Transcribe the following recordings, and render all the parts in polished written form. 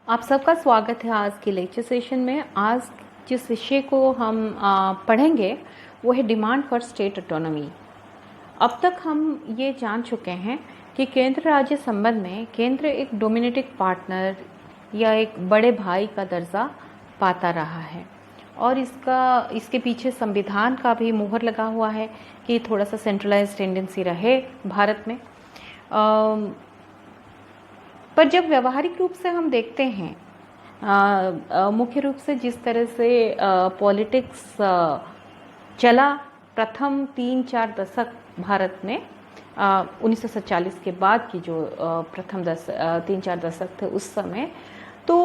आप सबका स्वागत है आज के लेक्चर सेशन में। आज जिस विषय को हम पढ़ेंगे वो है डिमांड फॉर स्टेट ऑटोनॉमी। अब तक हम ये जान चुके हैं कि केंद्र राज्य संबंध में केंद्र एक डोमिनेटिंग पार्टनर या एक बड़े भाई का दर्जा पाता रहा है और इसके पीछे संविधान का भी मुहर लगा हुआ है कि थोड़ा सा सेंट्रलाइज्ड टेंडेंसी रहे भारत में। पर जब व्यवहारिक रूप से हम देखते हैं, मुख्य रूप से जिस तरह से पॉलिटिक्स चला प्रथम 3-4 दशक भारत में, 1947 के बाद की जो प्रथम 3-4 दशक थे उस समय, तो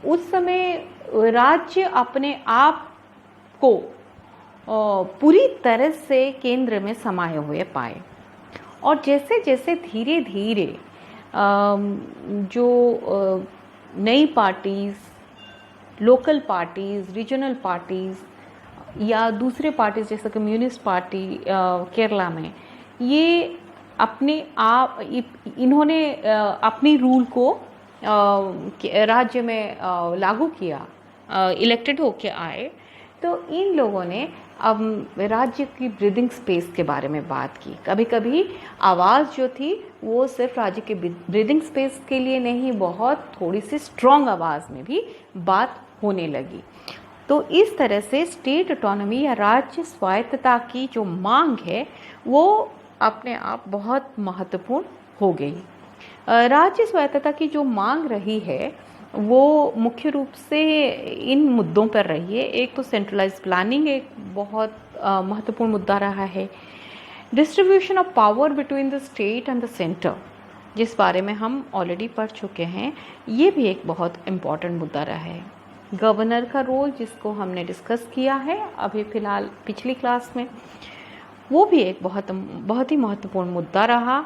उस समय राज्य अपने आप को पूरी तरह से केंद्र में समाये हुए पाए और जैसे जैसे धीरे धीरे जो नई parties, local parties, regional parties या दूसरे पार्टीज़ जैसे कम्युनिस्ट पार्टी केरला में, ये अपने आप इन्होंने अपनी रूल को राज्य में लागू किया, इलेक्टेड होके आए, तो इन लोगों ने अब राज्य की ब्रीदिंग स्पेस के बारे में बात की। कभी कभी आवाज़ जो थी वो सिर्फ राज्य के ब्रीदिंग स्पेस के लिए नहीं, बहुत थोड़ी सी स्ट्रॉन्ग आवाज़ में भी बात होने लगी। तो इस तरह से स्टेट ऑटोनॉमी या राज्य स्वायत्तता की जो मांग है वो अपने आप बहुत महत्वपूर्ण हो गई। राज्य स्वायत्तता की जो मांग रही है वो मुख्य रूप से इन मुद्दों पर रही है। एक तो सेंट्रलाइज्ड प्लानिंग एक बहुत महत्वपूर्ण मुद्दा रहा है। Distribution of power between the state and the centre, जिस बारे में हम ऑलरेडी पढ़ चुके हैं, ये भी एक बहुत इम्पॉर्टेंट मुद्दा रहा है। गवर्नर का रोल, जिसको हमने डिस्कस किया है अभी फ़िलहाल पिछली क्लास में, वो भी एक बहुत ही महत्वपूर्ण मुद्दा रहा।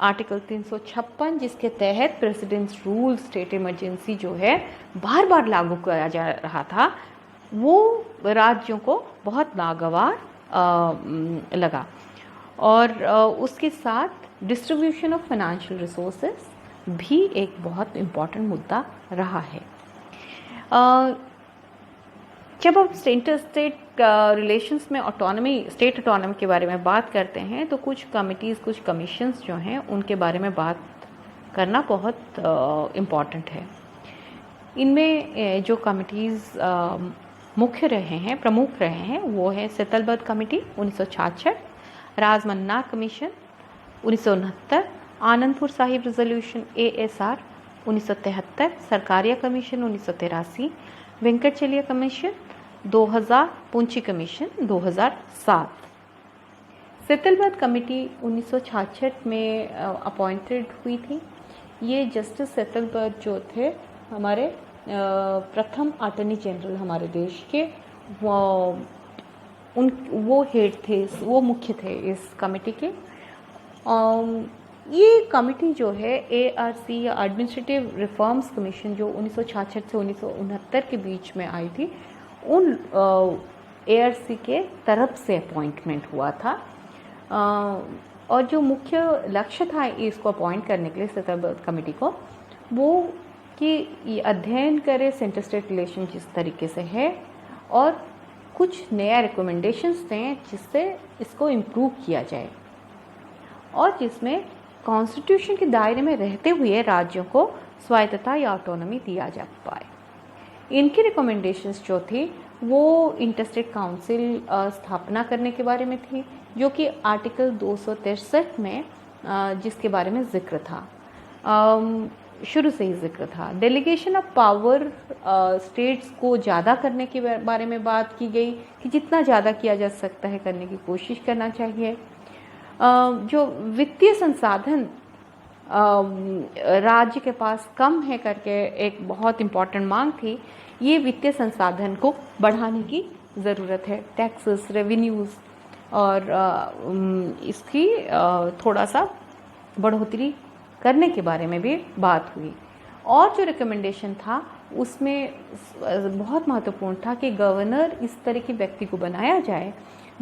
आर्टिकल 356, जिसके तहत प्रेसिडेंट्स रूल स्टेट इमरजेंसी जो है बार बार लागू किया जा रहा था, वो राज्यों को बहुत नागवार लगा। और उसके साथ डिस्ट्रीब्यूशन ऑफ फाइनेंशियल रिसोर्सेस भी एक बहुत इम्पॉर्टेंट मुद्दा रहा है। जब हम सेंटर स्टेट रिलेशंस में स्टेट ऑटोनॉमी के बारे में बात करते हैं तो कुछ कमिटीज़, कुछ कमीशंस जो हैं उनके बारे में बात करना बहुत इम्पॉर्टेंट है। इनमें जो कमिटीज़ प्रमुख रहे हैं वो है Setalvad committee 1966, Rajamannar commission 1969, Anandpur Sahib resolution ASR 1973, Sarkaria commission 1983, Venkatachaliah commission 2000, Punchhi commission 2007। Setalvad committee 1966 में अपॉइंटेड हुई थी। ये जस्टिस सेतलबर्ग जो थे हमारे प्रथम अटॉर्नी जनरल हमारे देश के, वो हेड थे, वो मुख्य थे इस कमेटी के। ये कमेटी जो है ARC या एडमिनिस्ट्रेटिव रिफॉर्म्स कमीशन, जो 1966 से 1969 के बीच में आई थी, उन ARC के तरफ से अपॉइंटमेंट हुआ था। और जो मुख्य लक्ष्य था इसको अपॉइंट करने के लिए सेतलबर्ग कमेटी को, वो कि ये अध्ययन करे सेंटर स्टेट रिलेशन जिस तरीके से है और कुछ नया रिकमेंडेशंस दें जिससे इसको इम्प्रूव किया जाए और जिसमें कॉन्स्टिट्यूशन के दायरे में रहते हुए राज्यों को स्वायत्तता या ऑटोनॉमी दिया जा पाए। इनकी रिकमेंडेशंस जो थी वो इंटरस्टेट काउंसिल स्थापना करने के बारे में थी, जो कि आर्टिकल 263 में जिसके बारे में जिक्र था, शुरू से ही जिक्र था। डेलीगेशन ऑफ पावर स्टेट्स को ज़्यादा करने के बारे में बात की गई कि जितना ज़्यादा किया जा सकता है करने की कोशिश करना चाहिए। जो वित्तीय संसाधन राज्य के पास कम है करके एक बहुत इम्पॉर्टेंट मांग थी, ये वित्तीय संसाधन को बढ़ाने की ज़रूरत है। टैक्सेस, रेवेन्यूज़ और इसकी थोड़ा सा बढ़ोतरी करने के बारे में भी बात हुई। और जो रिकमेंडेशन था उसमें बहुत महत्वपूर्ण था कि गवर्नर इस तरह के व्यक्ति को बनाया जाए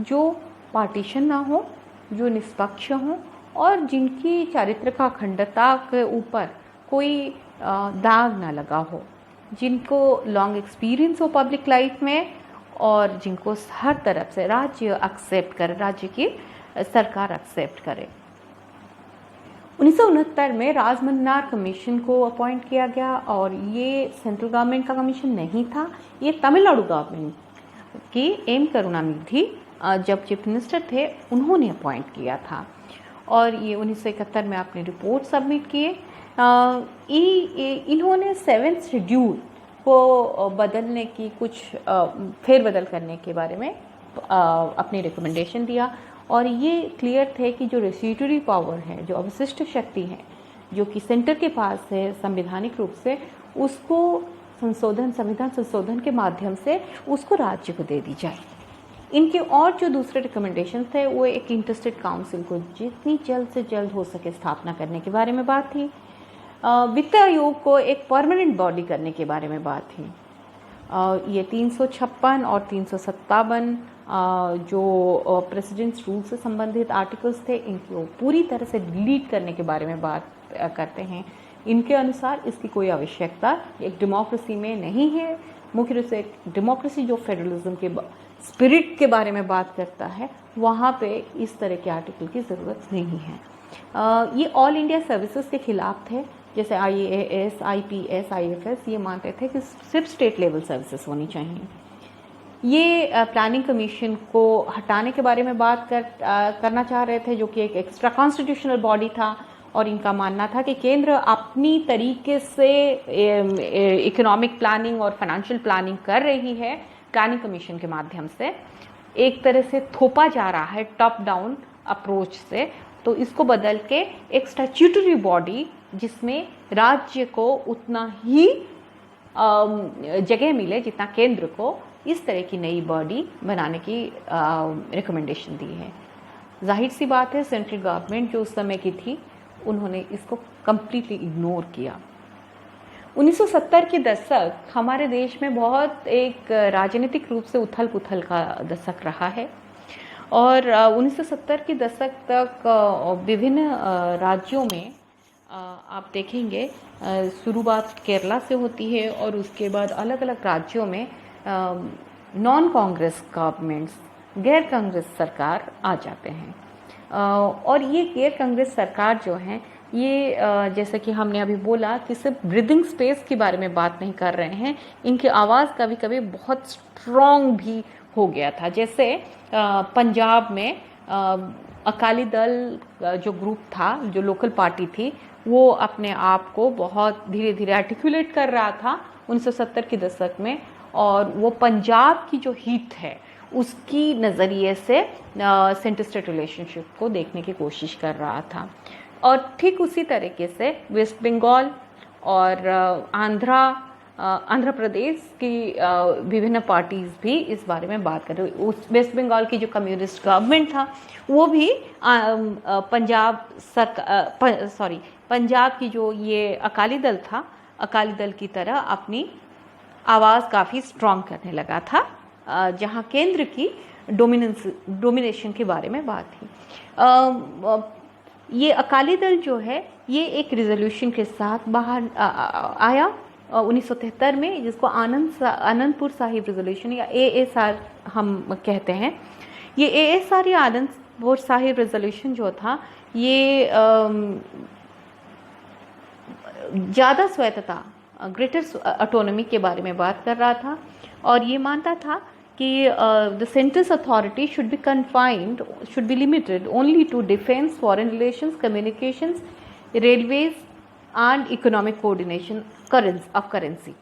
जो पार्टीशन ना हो, जो निष्पक्ष हों और जिनकी चारित्रिक अखंडता के ऊपर कोई दाग ना लगा हो, जिनको लॉन्ग एक्सपीरियंस हो पब्लिक लाइफ में और जिनको हर तरफ से राज्य एक्सेप्ट करे, राज्य की सरकार एक्सेप्ट करे। 1969 में राजमन्नार कमीशन को अपॉइंट किया गया और ये सेंट्रल गवर्नमेंट का कमीशन नहीं था, ये तमिलनाडु गवर्नमेंट की एम करुणानिधि जब चीफ मिनिस्टर थे उन्होंने अपॉइंट किया था और ये 1971 में अपनी रिपोर्ट सबमिट किए। इन्होंने 7th शेड्यूल को बदलने की कुछ फेरबदल करने के बारे में अपनी रिकमेंडेशन दिया और ये क्लियर थे कि जो रेस्टिट्यूटरी पावर है, जो अवशिष्ट शक्ति है जो कि सेंटर के पास है संवैधानिक रूप से, उसको संविधान संशोधन के माध्यम से उसको राज्य को दे दी जाए। इनके और जो दूसरे रिकमेंडेशन थे वो एक इंटरस्टेट काउंसिल को जितनी जल्द से जल्द हो सके स्थापना करने के बारे में बात थी। वित्त आयोग को एक परमानेंट बॉडी करने के बारे में बात थी। ये 356 और 357 जो प्रेसिडेंट्स रूल से संबंधित आर्टिकल्स थे इनको पूरी तरह से डिलीट करने के बारे में बात करते हैं। इनके अनुसार इसकी कोई आवश्यकता एक डेमोक्रेसी में नहीं है। मुख्य रूप से डेमोक्रेसी जो फेडरलिज्म के स्पिरिट के बारे में बात करता है, वहाँ पे इस तरह के आर्टिकल की ज़रूरत नहीं है। ये ऑल इंडिया सर्विसेज के खिलाफ थे, जैसे IAS, IPS, IFS ये मानते थे कि सिर्फ स्टेट लेवल सर्विसेज होनी चाहिए। ये प्लानिंग कमीशन को हटाने के बारे में बात करना चाह रहे थे, जो कि एक एक्स्ट्रा कॉन्स्टिट्यूशनल बॉडी था और इनका मानना था कि केंद्र अपनी तरीके से इकोनॉमिक प्लानिंग और फाइनेंशियल प्लानिंग कर रही है, प्लानिंग कमीशन के माध्यम से एक तरह से थोपा जा रहा है टॉप डाउन अप्रोच से, तो इसको बदल के एक स्टैट्यूटरी बॉडी जिसमें राज्य को उतना ही जगह मिले जितना केंद्र को, इस तरह की नई बॉडी बनाने की रिकमेंडेशन दी है। जाहिर सी बात है सेंट्रल गवर्नमेंट जो उस समय की थी उन्होंने इसको कम्प्लीटली इग्नोर किया। 1970 के दशक हमारे देश में बहुत एक राजनीतिक रूप से उथल पुथल का दशक रहा है और 1970 के दशक तक विभिन्न राज्यों में आप देखेंगे शुरुआत केरला से होती है और उसके बाद अलग अलग राज्यों में नॉन कांग्रेस गवर्नमेंट्स, गैर कांग्रेस सरकार आ जाते हैं। और ये गैर कांग्रेस सरकार जो है ये जैसे कि हमने अभी बोला कि सिर्फ ब्रीदिंग स्पेस के बारे में बात नहीं कर रहे हैं, इनकी आवाज़ कभी कभी बहुत स्ट्रॉन्ग भी हो गया था। जैसे पंजाब में अकाली दल जो ग्रुप था, जो लोकल पार्टी थी, वो अपने आप को बहुत धीरे धीरे आर्टिकुलेट कर रहा था 1970 के दशक में और वो पंजाब की जो हित है उसकी नज़रिए से सेंटर स्टेट रिलेशनशिप को देखने की कोशिश कर रहा था। और ठीक उसी तरीके से वेस्ट बंगाल और आंध्र प्रदेश की विभिन्न पार्टीज़ भी इस बारे में बात कर रही। उस वेस्ट बंगाल की जो कम्युनिस्ट गवर्नमेंट था वो भी पंजाब की जो ये अकाली दल था, अकाली दल की तरह अपनी आवाज़ काफ़ी स्ट्रॉन्ग करने लगा था, जहाँ केंद्र की डोमिनेशन के बारे में बात थी। ये अकाली दल जो है ये एक रिजोल्यूशन के साथ बाहर आया 1973 में, जिसको आनंदपुर साहिब रिजोल्यूशन या ASR हम कहते हैं। ये ASR या आनंदपुर साहिब रिजोल्यूशन जो था ये ज़्यादा स्वायत्तता, ग्रेटर ऑटोनॉमी के बारे में बात कर रहा था और ये मानता था कि the center's authority should be limited only to defense, foreign relations, communications, railways and economic coordination of currency।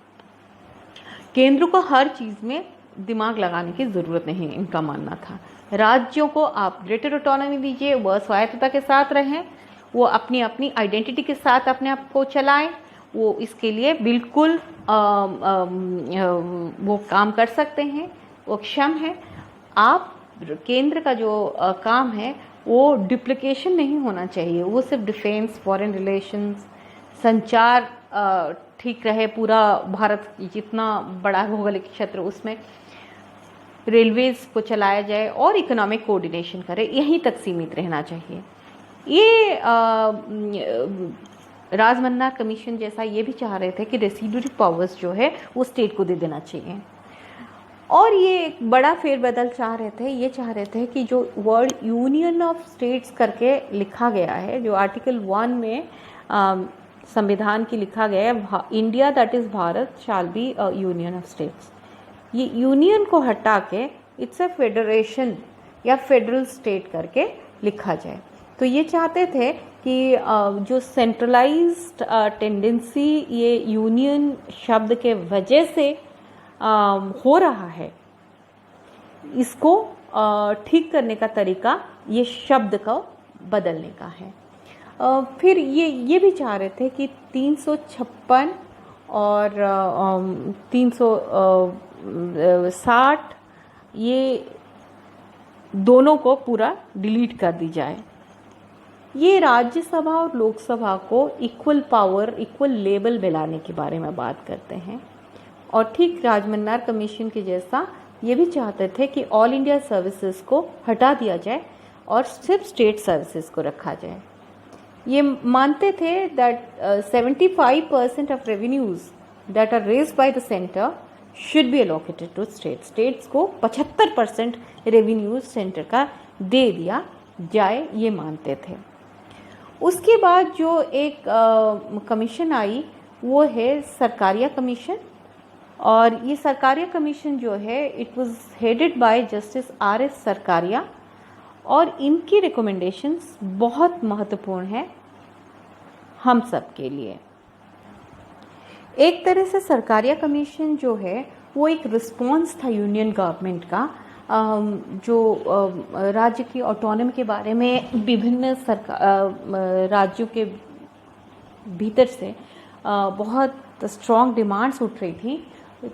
केंद्र को हर चीज़ में दिमाग लगाने की ज़रूरत नहीं, इनका मानना था। राज्यों को आप ग्रेटर ऑटोनॉमी दीजिए, वह स्वायत्तता के साथ रहें, वो अपनी अपनी आइडेंटिटी के साथ अपने आप को चलाएं, वो इसके लिए बिल्कुल वो काम कर सकते हैं, वो क्षम है। आप केंद्र का जो काम है वो डुप्लीकेशन नहीं होना चाहिए, वो सिर्फ डिफेंस, फॉरेन रिलेशंस, संचार ठीक रहे, पूरा भारत जितना बड़ा भौगोलिक क्षेत्र उसमें रेलवेज़ को चलाया जाए और इकोनॉमिक कोऑर्डिनेशन करे, यहीं तक सीमित रहना चाहिए। ये राजमन्ना कमीशन जैसा ये भी चाह रहे थे कि रेसिडुअरी पावर्स जो है वो स्टेट को दे देना चाहिए। और ये एक बड़ा फेरबदल चाह रहे थे, ये चाह रहे थे कि जो वर्ल्ड यूनियन ऑफ स्टेट्स करके लिखा गया है, जो आर्टिकल 1 में संविधान की लिखा गया है, India that is Bharat shall be a union of states, ये यूनियन को हटा के इट्स अ फेडरेशन या फेडरल स्टेट करके लिखा जाए। तो ये चाहते थे कि जो सेंट्रलाइज्ड टेंडेंसी ये यूनियन शब्द के वजह से हो रहा है, इसको ठीक करने का तरीका ये शब्द को बदलने का है। फिर ये भी चाह रहे थे कि 356 और 360 ये दोनों को पूरा डिलीट कर दी जाए। ये राज्यसभा और लोकसभा को इक्वल पावर, इक्वल लेवल मिलाने के बारे में बात करते हैं। और ठीक राजमन्नार कमीशन के जैसा ये भी चाहते थे कि ऑल इंडिया सर्विसेज को हटा दिया जाए और सिर्फ स्टेट सर्विसेज को रखा जाए। ये मानते थे that 75% of revenues that are raised by the centre should be allocated to states. States को 75% रेवेन्यूज सेंटर का दे दिया जाए, ये मानते थे। उसके बाद जो एक कमीशन आई वो है सरकारिया कमीशन। और ये सरकारिया कमीशन जो है it was headed by justice RS Sarkaria, और इनकी रिकमेंडेशंस बहुत महत्वपूर्ण है हम सब के लिए। एक तरह से सरकारिया कमीशन जो है वो एक रिस्पॉन्स था यूनियन गवर्नमेंट का, जो राज्य की ऑटोनॉमी के बारे में विभिन्न राज्यों के भीतर से बहुत स्ट्रॉन्ग डिमांड्स उठ रही थी।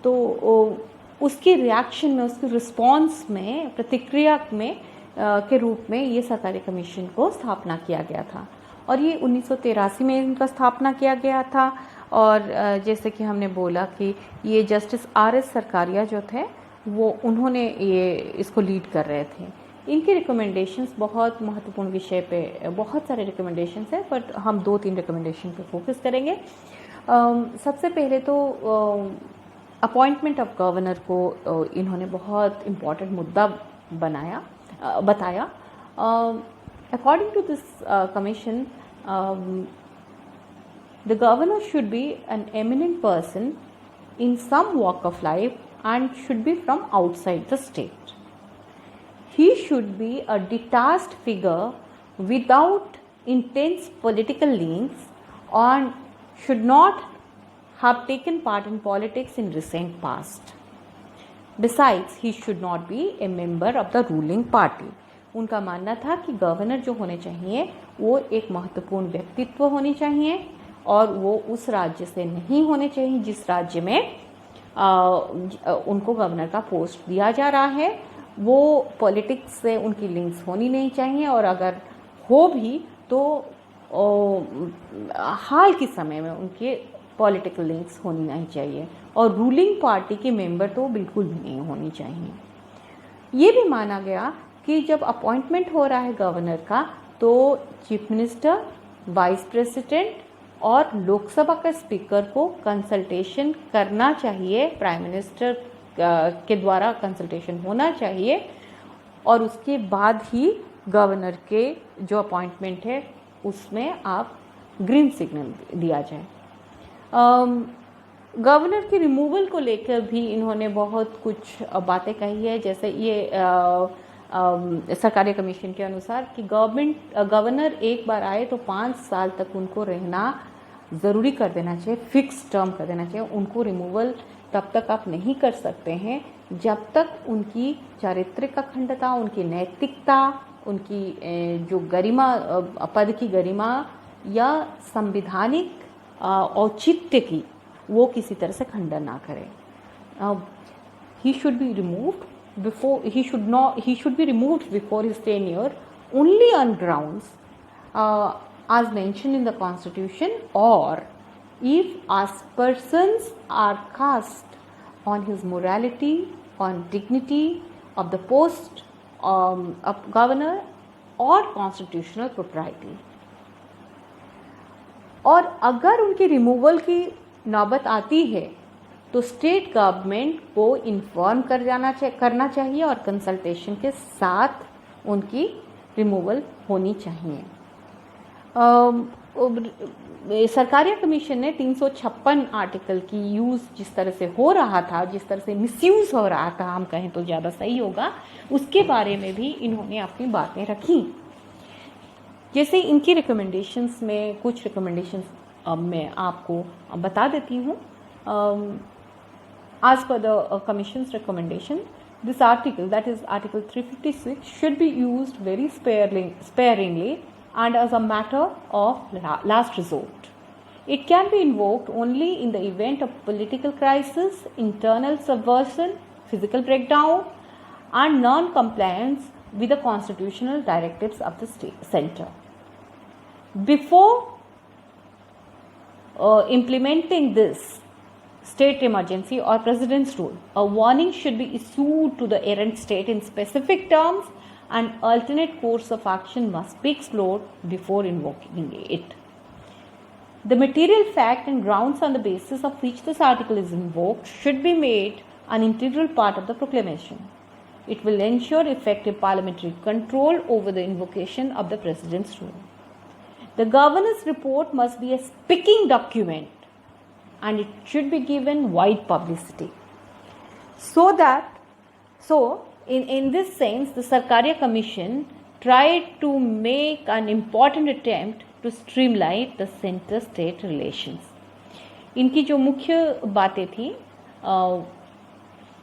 तो उसके रिएक्शन में, उसके रिस्पॉन्स में, प्रतिक्रिया में के रूप में ये सरकारी कमीशन को स्थापना किया गया था। और ये 1983 में इनका स्थापना किया गया था। और जैसे कि हमने बोला कि ये जस्टिस RS सरकारिया जो थे वो उन्होंने ये इसको लीड कर रहे थे। इनके रिकमेंडेशंस बहुत महत्वपूर्ण विषय पे, बहुत सारे रिकमेंडेशंस हैं, बट हम 2-3 रिकमेंडेशन पे फोकस करेंगे। सबसे पहले तो अपॉइंटमेंट ऑफ गवर्नर को इन्होंने बहुत इम्पॉर्टेंट मुद्दा बताया। According to this commission, the governor should be an eminent person in some walk of life and should be from outside the state. He should be a detached figure without intense political links and should not have taken part in politics in recent past. Besides, he should not be a member of the ruling party. उनका मानना था कि governor जो होने चाहिए वो एक महत्वपूर्ण व्यक्तित्व होनी चाहिए और वो उस राज्य से नहीं होने चाहिए जिस राज्य में उनको गवर्नर का पोस्ट दिया जा रहा है। वो पॉलिटिक्स से उनकी लिंक्स होनी नहीं चाहिए, और अगर हो भी तो हाल के समय में उनके पॉलिटिकल लिंक्स होनी नहीं चाहिए, और रूलिंग पार्टी के मेंबर तो बिल्कुल भी नहीं होनी चाहिए। ये भी माना गया कि जब अपॉइंटमेंट हो रहा है गवर्नर का तो चीफ मिनिस्टर, वाइस प्रेसिडेंट और लोकसभा का स्पीकर को कंसल्टेशन करना चाहिए, प्राइम मिनिस्टर के द्वारा कंसल्टेशन होना चाहिए, और उसके बाद ही गवर्नर के जो अपॉइंटमेंट है उसमें आप ग्रीन सिग्नल दिया जाए। गवर्नर के रिमूवल को लेकर भी इन्होंने बहुत कुछ बातें कही है। जैसे ये सरकारी कमीशन के अनुसार कि गवर्नर एक बार आए तो 5 साल तक उनको रहना ज़रूरी कर देना चाहिए, फिक्स टर्म कर देना चाहिए। उनको रिमूवल तब तक आप नहीं कर सकते हैं जब तक उनकी चारित्रिक अखंडता, उनकी नैतिकता, उनकी जो गरिमा, पद की गरिमा या संवैधानिक औचित्य की वो किसी तरह से खंडन ना करें। He should be removed before he should be removed before his tenure only on grounds as mentioned in the constitution, or if aspersions are cast on his morality, on dignity of the post of governor or constitutional propriety. और अगर उनकी removal की नौबत आती है तो state government को inform करना चाहिए और कंसल्टेशन के साथ उनकी रिमूवल होनी चाहिए। सरकारिया कमीशन ने 356 आर्टिकल की यूज़ जिस तरह से हो रहा था, जिस तरह से मिसयूज़ हो रहा था, हम कहें तो ज़्यादा सही होगा, उसके बारे में भी इन्होंने अपनी बातें रखी। जैसे इनकी रिकमेंडेशंस में कुछ रिकमेंडेशंस मैं आपको बता देती हूँ। As per the Commission's recommendation, this article, that is Article 356, should be used very sparingly and as a matter of last resort. It can be invoked only in the event of political crisis, internal subversion, physical breakdown, and non-compliance with the constitutional directives of the center. Before implementing this state emergency or president's rule, a warning should be issued to the errant state in specific terms, and alternate course of action must be explored before invoking it. The material fact and grounds on the basis of which this article is invoked should be made an integral part of the proclamation. It will ensure effective parliamentary control over the invocation of the president's rule. The governor's report must be a speaking document, and it should be given wide publicity. In this sense, the Sarkaria Commission tried to make an important attempt to streamline the center-state relations. इनकी जो मुख्य बातें थी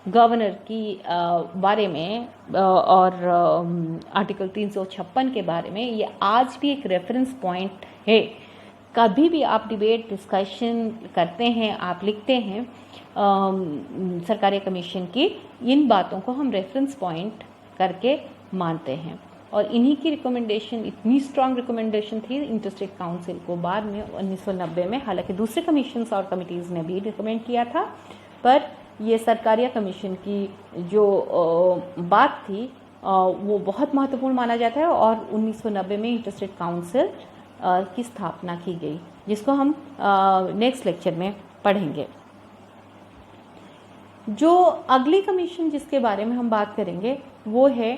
governor की बारे में और article 356 के बारे में, ये आज भी एक रेफरेंस पॉइंट है। कभी भी आप डिबेट डिस्कशन करते हैं, आप लिखते हैं सरकारी कमीशन की, इन बातों को हम रेफरेंस पॉइंट करके मानते हैं। और इन्हीं की रिकमेंडेशन, इतनी स्ट्रांग रिकमेंडेशन थी इंटरस्टेट काउंसिल को बाद में 1990 में, हालांकि दूसरे कमीशंस और कमिटीज़ ने भी रिकमेंड किया था, पर ये सरकारिया कमीशन की जो बात थी वो बहुत महत्वपूर्ण माना जाता है और 1990 में इंटरस्टेट काउंसिल की स्थापना की गई, जिसको हम नेक्स्ट लेक्चर में पढ़ेंगे। जो अगली कमीशन जिसके बारे में हम बात करेंगे वो है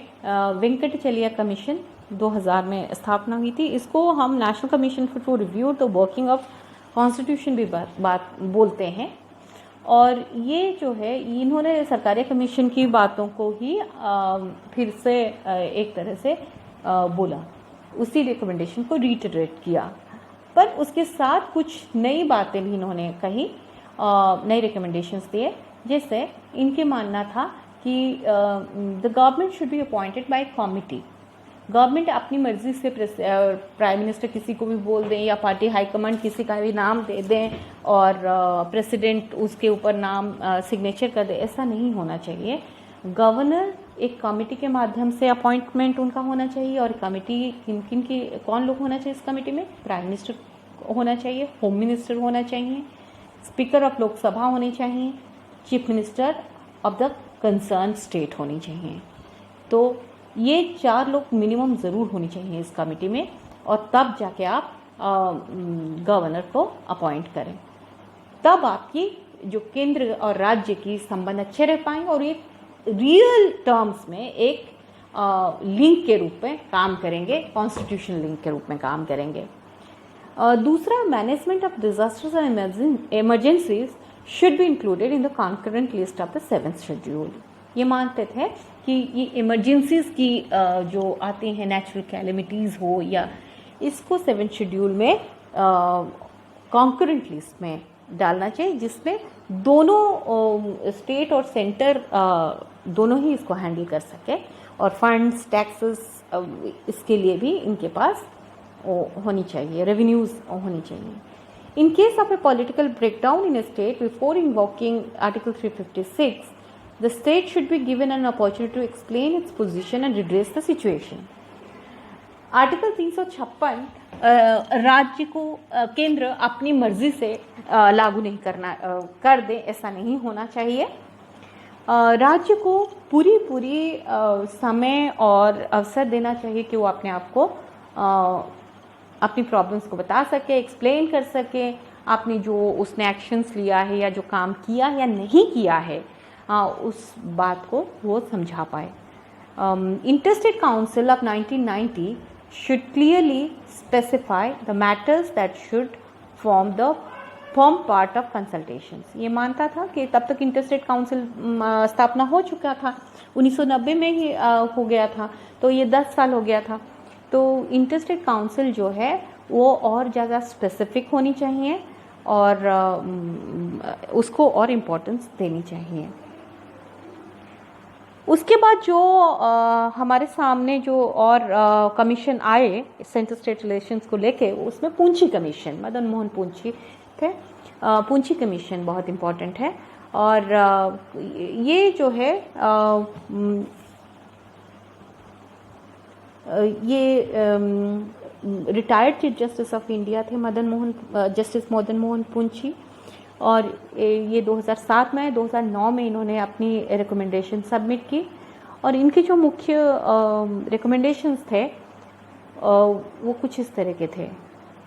वेंकटचलिया कमीशन, 2000 में स्थापना हुई थी। इसको हम national commission for review the working of constitution भी बात बोलते हैं। और ये जो है, इन्होंने सरकारी कमीशन की बातों को ही फिर से एक तरह से बोला, उसी रिकमेंडेशन को रीटरेट किया, पर उसके साथ कुछ नई बातें भी इन्होंने कही, नई रिकमेंडेशंस दिए। जैसे इनके मानना था कि the government should be appointed by committee. Government अपनी मर्जी से प्राइम मिनिस्टर किसी को भी बोल दें या पार्टी हाईकमांड किसी का भी नाम दे दें और प्रेसिडेंट उसके ऊपर नाम सिग्नेचर कर दे, ऐसा नहीं होना चाहिए। गवर्नर एक कमेटी के माध्यम से अपॉइंटमेंट उनका होना चाहिए, और कमेटी किन की कौन लोग होना चाहिए इस कमेटी में? प्राइम मिनिस्टर होना चाहिए, होम मिनिस्टर होना चाहिए, स्पीकर ऑफ लोकसभा होने चाहिए, chief minister of the concern state होनी चाहिए। तो ये 4 लोग मिनिमम ज़रूर होनी चाहिए इस कमेटी में, और तब जाके आप गवर्नर को अपॉइंट करें। तब आपकी जो केंद्र और राज्य की संबंध अच्छे रह पाएंगे और एक रियल टर्म्स में एक लिंक के रूप में काम करेंगे, कॉन्स्टिट्यूशनल लिंक के रूप में काम करेंगे। दूसरा, management of disasters and emergencies should be included in the concurrent list of the 7th schedule. ये मानते थे कि ये इमरजेंसीज की जो आती हैं, नेचुरल कैलेमिटीज़ हो या, इसको 7th शेड्यूल में कॉन्करेंट लिस्ट में डालना चाहिए, जिसमें दोनों स्टेट और सेंटर दोनों ही इसको हैंडल कर सके, और फंड्स, टैक्सेस इसके लिए भी इनके पास होनी चाहिए, रेवेन्यूज़ होनी चाहिए। इन case of A political breakdown in A state, before invoking article 356, the state should be given an opportunity to explain its position and redress the situation. Article 356 राज्य को केंद्र अपनी मर्जी से लागू नहीं कर दे, ऐसा नहीं होना चाहिए। राज्य को पूरी समय और अवसर देना चाहिए कि वो अपने आप को अपनी प्रॉब्लम्स को बता सके, एक्सप्लेन कर सके, आपने जो उसने एक्शंस लिया है या जो काम किया या नहीं किया है उस बात को वो समझा पाए। Interstate council of 1990 should clearly specify the matters that should form part of consultations। ये मानता था कि तब तक इंटरस्टेट काउंसिल स्थापना हो चुका था, 1990 में ही हो गया था, तो ये 10 साल हो गया था। तो इंटरस्टेट काउंसिल जो है वो और ज़्यादा स्पेसिफिक होनी चाहिए और उसको और इम्पोर्टेंस देनी चाहिए। उसके बाद जो हमारे सामने जो और कमीशन आए सेंटर स्टेट रिलेशंस को लेके, उसमें पूंछी कमीशन, मदन मोहन पूंछी थे। पूंछी कमीशन बहुत इम्पॉर्टेंट है और ये जो है ये retired chief justice of India थे जस्टिस मदन मोहन पूंछी, और ये 2007 में 2009 में इन्होंने अपनी रिकमेंडेशन सबमिट की। और इनके जो मुख्य रिकमेंडेशंस थे वो कुछ इस तरह के थे।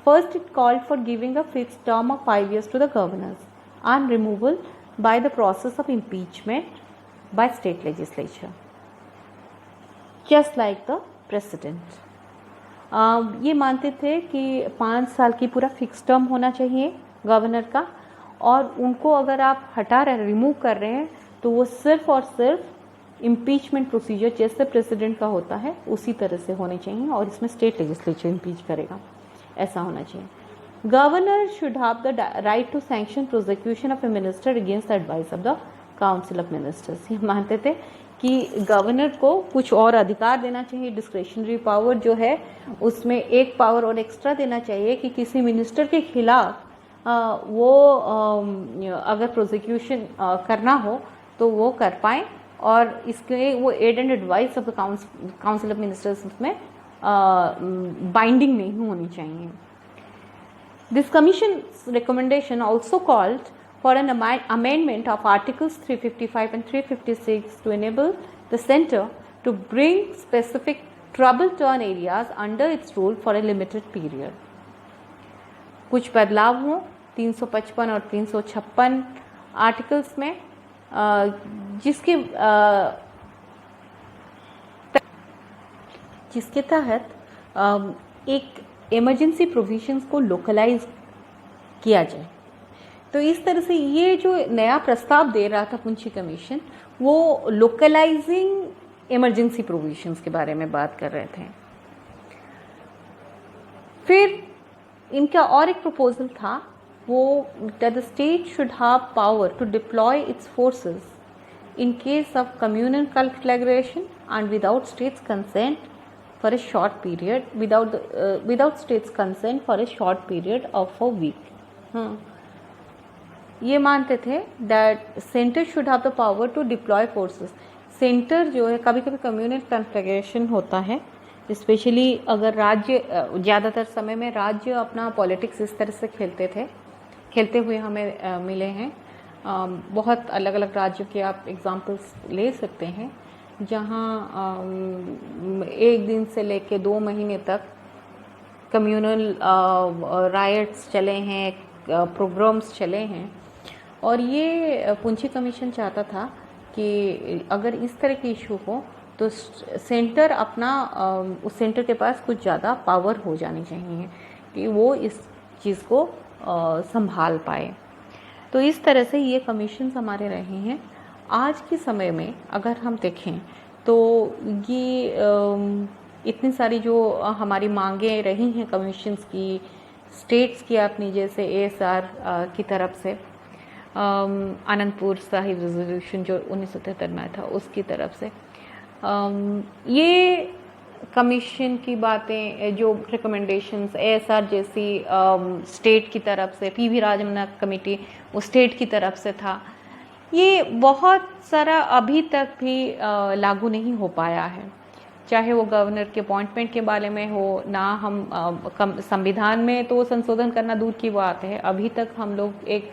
First, it called for giving a fixed term of 5 years to the governors on removal by the process of impeachment by state legislature just like the president. ये मानते थे कि 5 साल की पूरा फिक्स टर्म होना चाहिए गवर्नर का, और उनको अगर आप हटा रहे, रिमूव कर रहे हैं, तो वो सिर्फ और सिर्फ इम्पीचमेंट प्रोसीजर जैसे प्रेसिडेंट का होता है उसी तरह से होने चाहिए, और इसमें स्टेट लेजिस्लेचर इम्पीच करेगा, ऐसा होना चाहिए। Governor should have the right to sanction prosecution of a minister against the advice of the council of ministers. ये मानते थे कि गवर्नर को कुछ और अधिकार देना चाहिए, डिस्क्रेशनरी पावर जो है उसमें एक पावर और एक्स्ट्रा देना चाहिए कि किसी मिनिस्टर के खिलाफ वो अगर प्रोसिक्यूशन करना हो तो वो कर पाए, और इसके वो aid and advice of the council of ministers में बाइंडिंग नहीं होनी चाहिए। This commission recommendation also called for an amendment of Articles 355 and 356 to enable the Centre to bring specific trouble turn areas under its rule for a limited period। कुछ बदलाव हों 355 और 356 articles में, जिसके तहत एक इमरजेंसी प्रोविजंस को localise किया जाए। तो इस तरह से ये जो नया प्रस्ताव दे रहा था पूंछी कमीशन, वो लोकलाइजिंग इमरजेंसी प्रोविजंस के बारे में बात कर रहे थे। फिर इनका और एक प्रपोजल था, वो that the state should have power to deploy its forces in case of communal conflagration and without state's consent for a short period, without state's consent for a short period of a week. ये मानते थे that centre should have the power to deploy forces. Centre जो है, कभी कभी communal कन्फ्लैग्रेशन होता है, specially अगर राज्य, ज़्यादातर समय में राज्य अपना पॉलिटिक्स इस तरह से खेलते हुए हमें मिले हैं। बहुत अलग अलग राज्यों के आप एग्जांपल्स ले सकते हैं, जहाँ 1 दिन से लेके 2 महीने तक कम्युनल राइट्स चले हैं, प्रोग्राम्स चले हैं। और ये पूंछी कमीशन चाहता था कि अगर इस तरह की इशू हो तो सेंटर अपना उस सेंटर के पास कुछ ज़्यादा पावर हो जानी चाहिए कि वो इस चीज़ को संभाल पाए। तो इस तरह से ये कमीशंस हमारे रहे हैं। आज के समय में अगर हम देखें तो ये इतनी सारी जो हमारी मांगें रही हैं कमीशंस की, स्टेट्स की अपनी, जैसे ASR की तरफ से आनंदपुर साहिब रेजोल्यूशन जो 1973 में था उसकी तरफ से, ये कमीशन की बातें, जो रिकमेंडेशंस ASR जैसी स्टेट की तरफ से, PV राजमना कमेटी वो स्टेट की तरफ से था, ये बहुत सारा अभी तक भी लागू नहीं हो पाया है। चाहे वो गवर्नर के अपॉइंटमेंट के बारे में हो ना, हम संविधान में तो संशोधन करना दूर की बात है, अभी तक हम लोग एक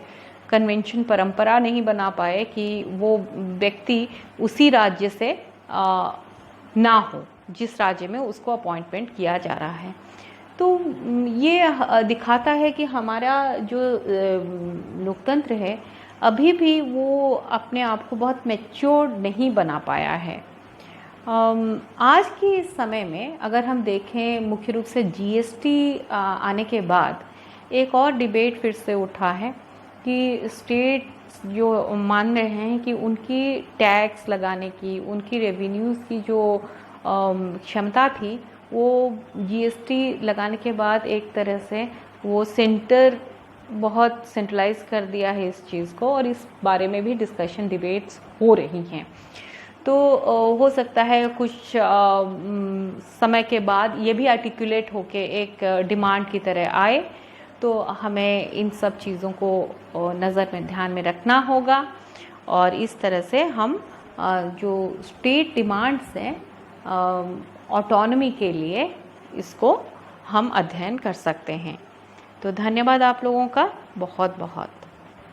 कन्वेंशन परंपरा नहीं बना पाए कि वो व्यक्ति उसी राज्य से ना हो जिस राज्य में उसको अपॉइंटमेंट किया जा रहा है। तो ये दिखाता है कि हमारा जो लोकतंत्र है अभी भी वो अपने आप को बहुत मैच्योर नहीं बना पाया है। आज के इस समय में अगर हम देखें, मुख्य रूप से जीएसटी आने के बाद एक और डिबेट फिर से उठा है कि स्टेट जो मान रहे हैं कि उनकी टैक्स लगाने की, उनकी रेवेन्यूज़ की जो क्षमता थी, वो जीएसटी लगाने के बाद एक तरह से वो सेंटर बहुत सेंट्रलाइज कर दिया है इस चीज़ को, और इस बारे में भी डिस्कशन डिबेट्स हो रही हैं। तो हो सकता है कुछ समय के बाद ये भी आर्टिकुलेट होके एक डिमांड की तरह आए, तो हमें इन सब चीज़ों को नज़र में ध्यान में रखना होगा, और इस तरह से हम जो स्टेट डिमांड्स हैं ऑटोनॉमी के लिए, इसको हम अध्ययन कर सकते हैं। तो धन्यवाद आप लोगों का बहुत बहुत।